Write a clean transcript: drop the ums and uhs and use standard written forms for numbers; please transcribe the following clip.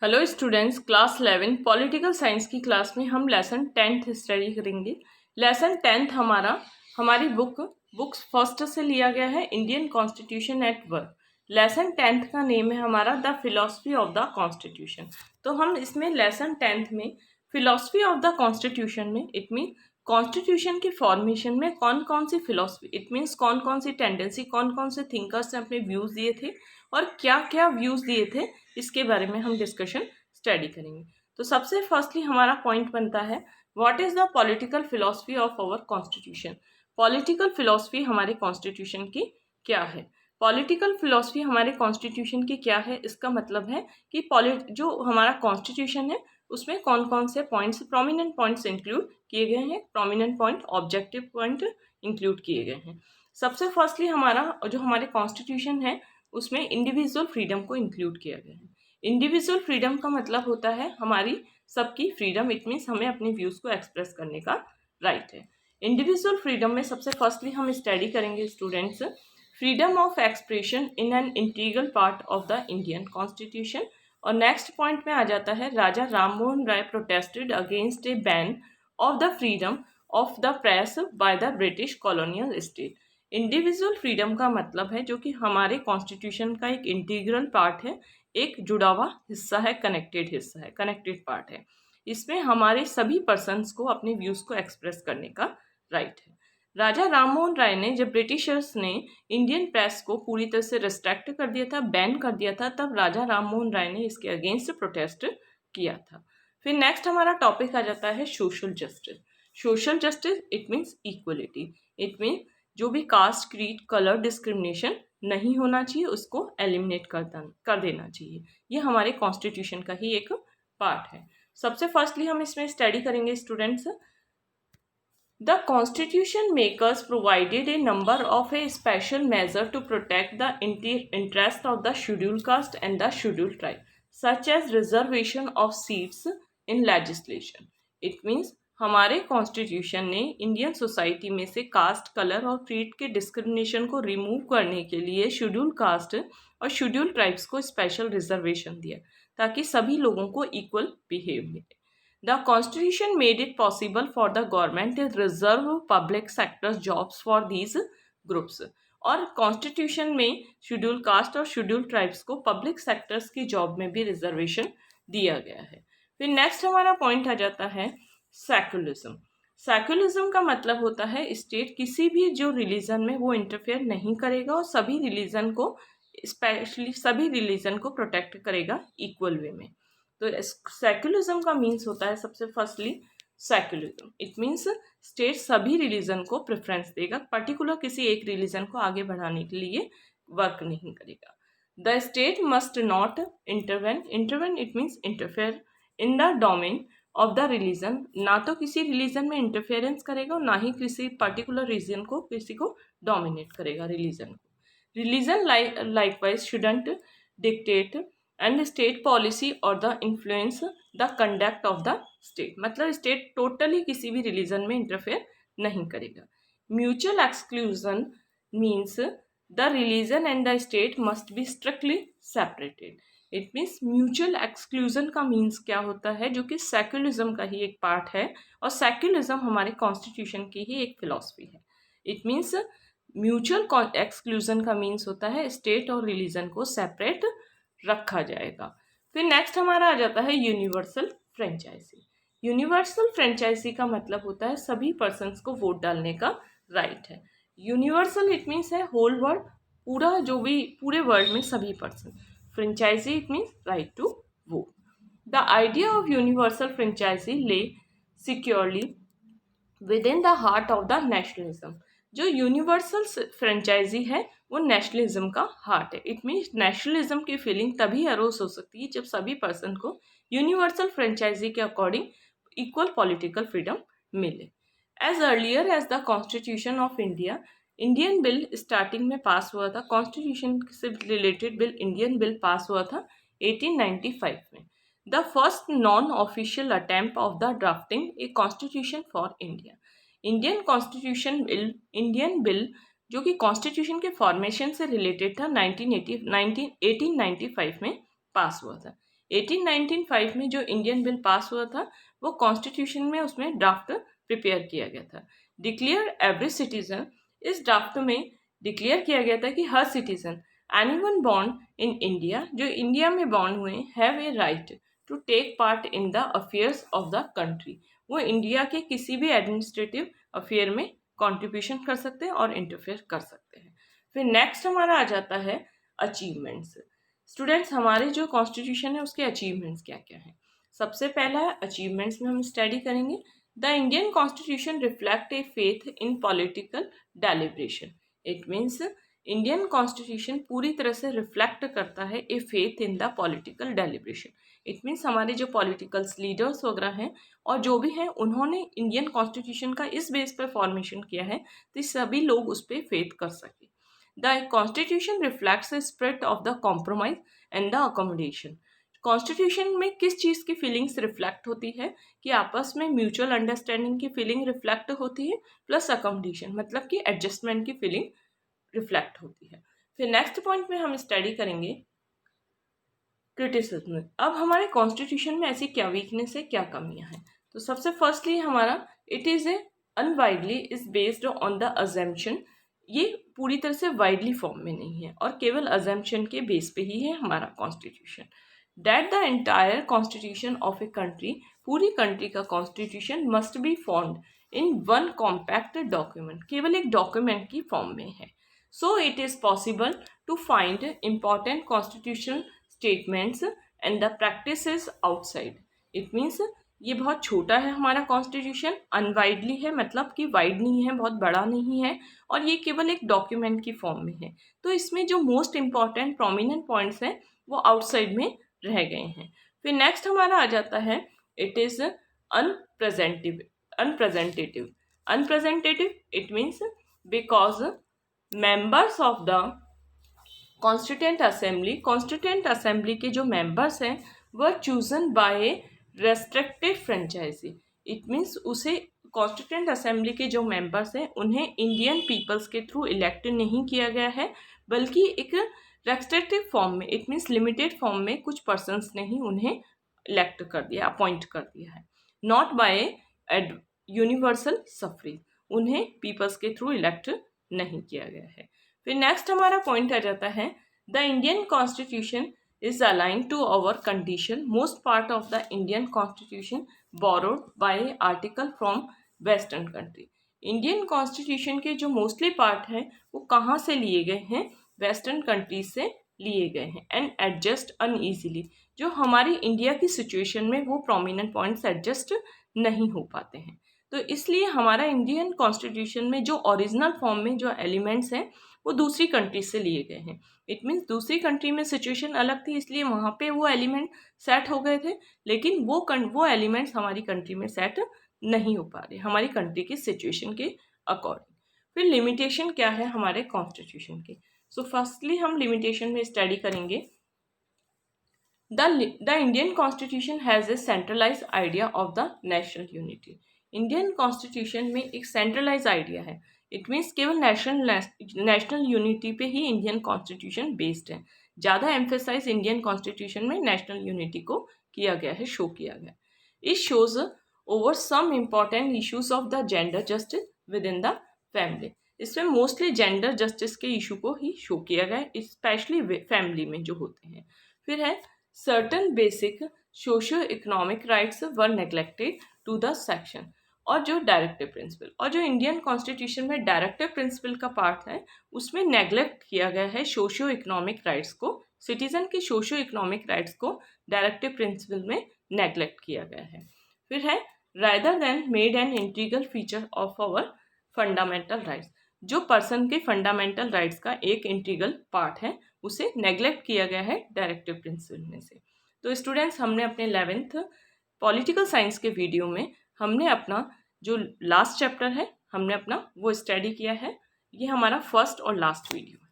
Hello students, class 11 political science की class में हम लेसन 10th स्टडी करेंगे। लेसन 10th हमारी बुक्स फर्स्ट से लिया गया है, Indian constitution at work. Lesson 10th का नेम है हमारा the philosophy of the constitution. तो हम इसमें लेसन 10th में फिलॉसफी ऑफ द कॉन्स्टिट्यूशन में इट मीन कॉन्स्टिट्यूशन की फॉर्मेशन में कौन कौन सी फिलॉसफी, इट मीन्स कौन कौन सी टेंडेंसी, कौन कौन से थिंकर्स ने अपने व्यूज़ दिए थे और क्या क्या व्यूज़ दिए थे, इसके बारे में हम डिस्कशन स्टडी करेंगे। तो सबसे फर्स्टली हमारा पॉइंट बनता है, what is the political philosophy of our constitution. Political philosophy हमारे कॉन्स्टिट्यूशन की क्या है। पॉलिटिकल फिलॉसफी हमारे कॉन्स्टिट्यूशन की क्या है, इसका मतलब है कि जो हमारा कॉन्स्टिट्यूशन है उसमें कौन कौन से पॉइंट्स, प्रोमिनेंट पॉइंट्स इंक्लूड किए गए हैं, prominent point, objective point include किए गए हैं। सबसे फर्स्टली हमारा जो हमारे कॉन्स्टिट्यूशन है उसमें इंडिविजुअल फ्रीडम को इंक्लूड किया गया है। इंडिविजुअल फ्रीडम का मतलब होता है हमारी सबकी फ्रीडम, इट मीन्स हमें अपने व्यूज़ को एक्सप्रेस करने का राइट है। इंडिविजुअल फ्रीडम में सबसे फर्स्टली हम स्टडी करेंगे students, freedom of expression in an integral part of the Indian constitution. और नेक्स्ट पॉइंट में आ जाता है, Raja Ram Mohan Roy protested against a ban of the freedom of the press by the British colonial state. Individual freedom का मतलब है जो कि हमारे कॉन्स्टिट्यूशन का एक इंटीग्रल पार्ट है, एक जुड़ा हुआ हिस्सा है, कनेक्टेड हिस्सा है, कनेक्टेड पार्ट है। इसमें हमारे सभी पर्सन्स को अपने व्यूज़ को एक्सप्रेस करने का राइट है। राजा राममोहन राय ने, जब ब्रिटिशर्स ने इंडियन प्रेस को पूरी तरह से रिस्ट्रिक्ट कर दिया था, बैन कर दिया था, तब राजा राममोहन राय ने इसके अगेंस्ट प्रोटेस्ट किया था। फिर नेक्स्ट हमारा टॉपिक आ जाता है social justice. Social justice it means equality, it mean जो भी कास्ट, क्रीड, कलर डिस्क्रिमिनेशन नहीं होना चाहिए उसको एलिमिनेट कर देना चाहिए। ये हमारे कॉन्स्टिट्यूशन का ही एक पार्ट है। सबसे फर्स्टली हम इसमें स्टडी करेंगे students, the constitution makers provided a number of a special measure to protect the interest of the schedule caste and the schedule tribe, such as reservation of seats in legislation. It means हमारे constitution ने Indian society में से caste, colour और creed के discrimination को remove करने के लिए शेड्यूल कास्ट और शेड्यूल ट्राइब्स को स्पेशल रिजर्वेशन दिया ताकि सभी लोगों को इक्वल बिहेव मिले। The constitution made it possible for the government to reserve public sector jobs for these groups. और कॉन्स्टिट्यूशन में शेड्यूल कास्ट और शेड्यूल ट्राइब्स को पब्लिक सेक्टर्स की जॉब में भी रिजर्वेशन दिया गया है। फिर नेक्स्ट हमारा पॉइंट आ जाता है सेक्युलरिज्म। सेक्युलरिज्म का मतलब होता है स्टेट किसी भी जो रिलीजन में वो इंटरफेयर नहीं करेगा और सभी रिलीजन को, स्पेशली सभी रिलीजन को प्रोटेक्ट करेगा इक्वल वे में। तो सेक्युलरिज्म का मीन्स होता है सबसे firstly secularism, it means state सभी रिलीजन को प्रेफरेंस देगा, पर्टिकुलर किसी एक रिलीजन को आगे बढ़ाने के लिए वर्क नहीं करेगा। The state must not intervene it means interfere in the domain of the religion, ना तो किसी रिलीजन में इंटरफेरेंस करेगा और ना ही किसी पर्टिकुलर रीजन को, किसी को डोमिनेट करेगा रिलीजन को। Religion likewise shouldn't dictate and state policy और the influence the conduct of the state, मतलब स्टेट टोटली किसी भी रिलीजन में इंटरफेयर नहीं करेगा। Mutual exclusion means the religion and the state must be strictly separated. It means mutual exclusion का means क्या होता है, जो कि सेक्युलरिज्म का ही एक पार्ट है और सेक्युलरिज्म हमारे कॉन्स्टिट्यूशन की ही एक फिलॉसफी है। इट मीन्स म्यूचुअल एक्सक्लूजन का मीन्स होता है स्टेट और रिलीजन को सेपरेट रखा जाएगा। फिर नेक्स्ट हमारा आ जाता है यूनिवर्सल फ्रेंचाइजी। यूनिवर्सल फ्रेंचाइजी का मतलब होता है सभी पर्सन्स को वोट डालने का राइट है। यूनिवर्सल इट मीन्स है होल वर्ल्ड, पूरा जो भी पूरे वर्ल्ड में सभी person. Franchise it means right to vote. The idea of universal franchise lay securely within the heart of the nationalism. जो यूनिवर्सल फ्रेंचाइजी है वो नेशनलिज्म का हार्ट है। इट मीन्स नेशनलिज्म की फीलिंग तभी अरोज हो सकती है जब सभी पर्सन को यूनिवर्सल फ्रेंचाइजी के अकॉर्डिंग इक्वल पॉलिटिकल फ्रीडम मिले। As earlier as the constitution of India, Indian bill starting में पास हुआ था, कॉन्स्टिट्यूशन से related bill Indian bill pass हुआ था 1895 में। The first non official attempt of the drafting a constitution for India. Indian bill जो कि constitution के फॉर्मेशन से रिलेटेड था 1895 में पास हुआ था। 1895 में जो इंडियन बिल पास हुआ था वो कॉन्स्टिट्यूशन में उसमें ड्राफ्ट प्रिपेयर किया गया था। डिक्लेयर एवरी सिटीजन, इस ड्राफ्ट में डिक्लेयर किया गया था कि हर citizen anyone born in India, जो इंडिया में बॉर्न हुए, have a right to take part in the affairs of the country, वो इंडिया के किसी भी एडमिनिस्ट्रेटिव अफेयर में कंट्रीब्यूशन कर सकते हैं और इंटरफेयर कर सकते हैं। फिर नेक्स्ट हमारा आ जाता है अचीवमेंट्स। स्टूडेंट्स, हमारे जो कॉन्स्टिट्यूशन है उसके अचीवमेंट्स क्या क्या हैं। सबसे पहला है अचीवमेंट्स में हम स्टडी करेंगे the Indian constitution reflect a faith in political deliberation. It means Indian constitution पूरी तरह से रिफ्लेक्ट करता है a faith in the political deliberation. It means हमारे जो पॉलिटिकल लीडर्स वगैरह हैं और जो भी हैं उन्होंने इंडियन कॉन्स्टिट्यूशन का इस बेस पर फॉर्मेशन किया है तो सभी लोग उस पर फेथ कर सके। The constitution reflects the spirit of the compromise and the accommodation. Constitution में किस चीज़ की फीलिंग्स रिफ्लेक्ट होती है कि आपस में म्यूचुअल अंडरस्टैंडिंग की फीलिंग रिफ्लेक्ट होती है, प्लस अकोमोडेशन मतलब कि एडजस्टमेंट की फीलिंग रिफ्लेक्ट होती है। फिर नेक्स्ट पॉइंट में हम स्टडी करेंगे क्रिटिसिज्म। अब हमारे कॉन्स्टिट्यूशन में ऐसी क्या वीकनेस है, क्या कमियां हैं। तो सबसे फर्स्टली हमारा इट इज़ ए अनवाइडली is based on the assumption. ये पूरी तरह से वाइडली फॉर्म में नहीं है और केवल अजम्पशन के बेस पे ही है हमारा constitution. That the entire constitution of a country, पूरी कंट्री का constitution must be formed in one compact document, केवल एक डॉक्यूमेंट की फॉर्म में है। So it is possible to find important constitutional statements and the practices outside. It means ये बहुत छोटा है हमारा कॉन्स्टिट्यूशन, अनवाइडली है मतलब कि वाइड नहीं है, बहुत बड़ा नहीं है और ये केवल एक डॉक्यूमेंट की फॉर्म में है। तो इसमें जो मोस्ट इम्पॉर्टेंट प्रोमिनेंट पॉइंट्स हैं वो आउटसाइड में रह गए हैं। फिर नेक्स्ट हमारा आ जाता है it is unrepresentative. Unrepresentative it means because members of the constituent assembly के जो मेंबर्स हैं वह chosen by restricted franchise. It means उसे कॉन्स्टिट्यूएंट असेंबली के जो मेंबर्स हैं उन्हें इंडियन पीपल्स के थ्रू इलेक्ट नहीं किया गया है, बल्कि एक रेस्ट्रिक्टिव फॉर्म में, इट मीन्स लिमिटेड फॉर्म में कुछ पर्सन्स ने ही उन्हें इलेक्ट कर दिया, अपॉइंट कर दिया है। नॉट बाय यूनिवर्सल सफरेज, उन्हें पीपल्स के थ्रू इलेक्ट नहीं किया गया है। फिर नेक्स्ट हमारा पॉइंट आ जाता है the Indian constitution is align to our condition. Most part of the Indian constitution borrowed by article from western country. Indian constitution के जो मोस्टली पार्ट हैं वो कहाँ से लिए गए हैं, वेस्टर्न कंट्रीज से लिए गए हैं। एंड एडजस्ट अनईजिली, जो हमारी इंडिया की सिचुएशन में वो प्रोमिनेंट पॉइंट्स एडजस्ट नहीं हो पाते हैं। तो इसलिए हमारा इंडियन कॉन्स्टिट्यूशन में जो ओरिजिनल फॉर्म में जो एलिमेंट्स हैं वो दूसरी कंट्री से लिए गए हैं। इट मीन्स दूसरी कंट्री में सिचुएशन अलग थी इसलिए वहाँ पे वो एलिमेंट सेट हो गए थे, लेकिन वो एलिमेंट्स हमारी कंट्री में सेट नहीं हो पा रहे हमारी कंट्री की सिचुएशन के अकॉर्डिंग। फिर लिमिटेशन क्या है हमारे कॉन्स्टिट्यूशन के। सो फर्स्टली हम लिमिटेशन में स्टडी करेंगे the Indian constitution has a centralise idea of the national unity. Indian constitution में एक सेंट्रलाइज आइडिया है। इट मीन्स केवल नेशनल यूनिटी पे ही इंडियन कॉन्स्टिट्यूशन बेस्ड है। ज़्यादा एम्फेसाइज इंडियन कॉन्स्टिट्यूशन में नेशनल यूनिटी को किया गया है, शो किया गया। It shows over some important issues of the gender justice within the family. इसमें मोस्टली जेंडर जस्टिस के इशू को ही शो किया गया है, स्पेशली फैमिली में जो होते हैं। फिर है certain basic socio economic rights were neglected to the section. और जो डायरेक्टिव प्रिंसिपल, और जो इंडियन कॉन्स्टिट्यूशन में डायरेक्टिव प्रिंसिपल का पार्ट है उसमें नेग्लेक्ट किया गया है सोशियो इकोनॉमिक राइट्स को। सिटीजन के सोशियो इकोनॉमिक राइट्स को डायरेक्टिव प्रिंसिपल में नेग्लेक्ट किया गया है। फिर है rather than made an integral feature of our fundamental rights. जो पर्सन के फंडामेंटल राइट्स का एक इंटीग्रल पार्ट है उसे नेग्लेक्ट किया गया है डायरेक्टिव प्रिंसिपल में से। तो स्टूडेंट्स, हमने अपने 11th पॉलिटिकल साइंस के वीडियो में हमने अपना जो लास्ट चैप्टर है हमने अपना वो स्टडी किया है। ये हमारा फर्स्ट और लास्ट वीडियो है।